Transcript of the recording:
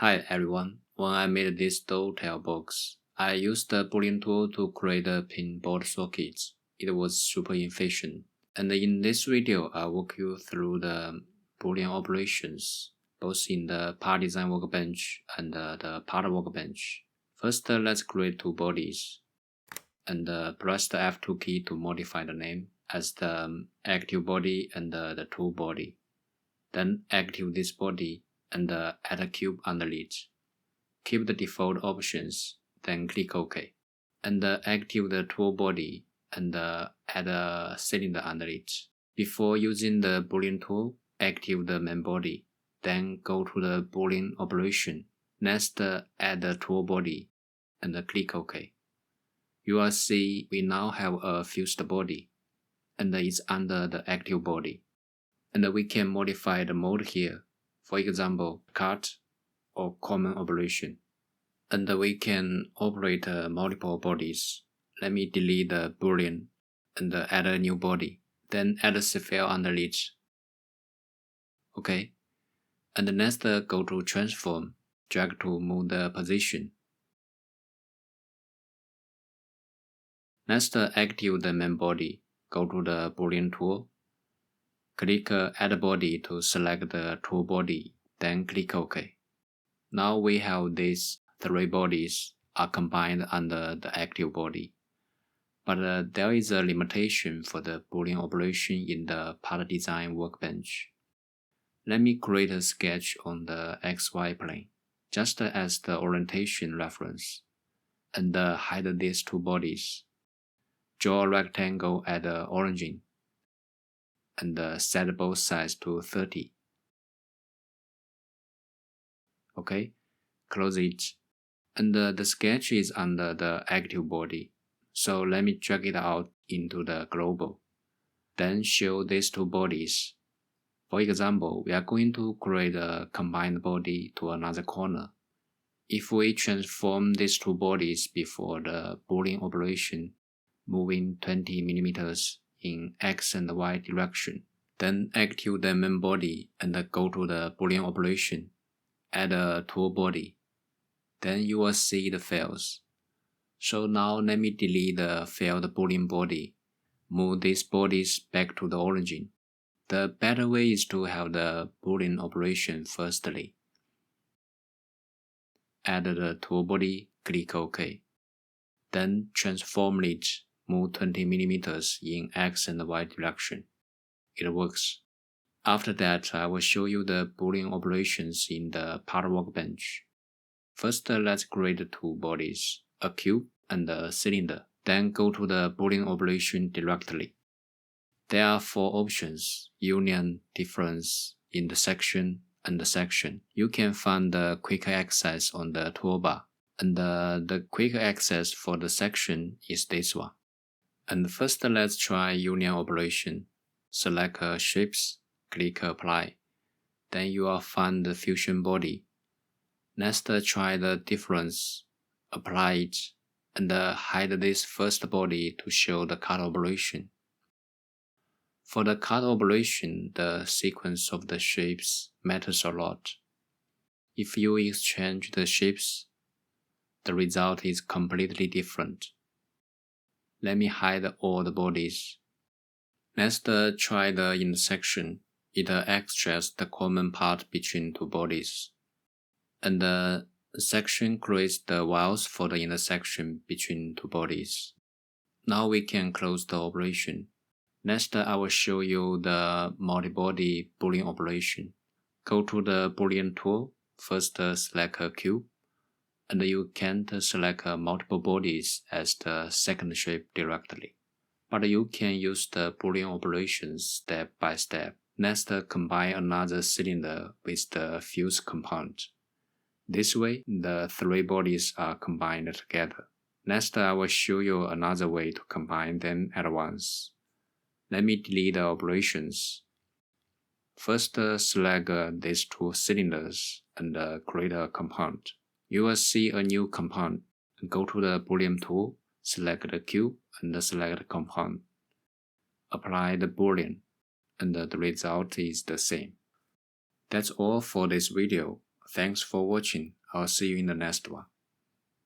Hi everyone, when I made this dovetail box, I used the Boolean tool to create the pinboard sockets. It was super efficient. And in this video, I'll walk you through the Boolean operations, both in the part design workbench and the part workbench. First, let's create two bodies. And press the F2 key to modify the name as the active body and the tool body. Then active this body and add a cube underneath. Keep the default options, then click OK. And active the tool body and add a cylinder underneath. Before using the Boolean tool, active the main body, then go to the Boolean operation. Next, add the tool body and click OK. You will see we now have a fused body, and it's under the active body. And we can modify the mode here, for example, cut or common operation. And we can operate multiple bodies. Let me delete the Boolean and add a new body. Then add a sphere underneath. Okay. And next go to transform, drag to move the position. Next active the main body, go to the Boolean tool. Click add body to select the tool body, then click OK. Now we have these three bodies are combined under the active body. But there is a limitation for the Boolean operation in the part design workbench. Let me create a sketch on the XY plane, just as the orientation reference, and hide these two bodies. Draw a rectangle at the origin, and set both sides to 30. Okay, close it. And the sketch is under the active body, so let me drag it out into the global. Then show these two bodies. For example, we are going to create a combined body to another corner. If we transform these two bodies before the Boolean operation, moving 20 mm in X and Y direction, then active the main body and go to the Boolean operation, add a tool body. Then you will see the fails. So now let me delete the failed Boolean body, move these bodies back to the origin. The better way is to have the Boolean operation firstly. Add the tool body, click OK. Then transform it, move 20 mm in X and Y direction. It works. After that, I will show you the Boolean operations in the part workbench. First, let's create two bodies, a cube and a cylinder. Then go to the Boolean operation directly. There are four options: union, difference, intersection, and the section. You can find the quick access on the toolbar. And the quick access for the section is this one. And first, let's try union operation. Select shapes, click apply. Then you will find the fusion body. Next, try the difference, apply it, and hide this first body to show the cut operation. For the cut operation, the sequence of the shapes matters a lot. If you exchange the shapes, the result is completely different. Let me hide all the bodies. Next, try the intersection. It extracts the common part between two bodies. And the section creates the wires for the intersection between two bodies. Now we can close the operation. Next, I will show you the multi-body Boolean operation. Go to the Boolean tool. First, select a cube. And you can't select multiple bodies as the second shape directly. But you can use the Boolean operations step by step. Next, combine another cylinder with the fuse compound. This way, the three bodies are combined together. Next, I will show you another way to combine them at once. Let me delete the operations. First, select these two cylinders and create a compound. You will see a new compound. Go to the Boolean tool, select the cube and select the compound. Apply the Boolean, and the result is the same. That's all for this video. Thanks for watching. I'll see you in the next one.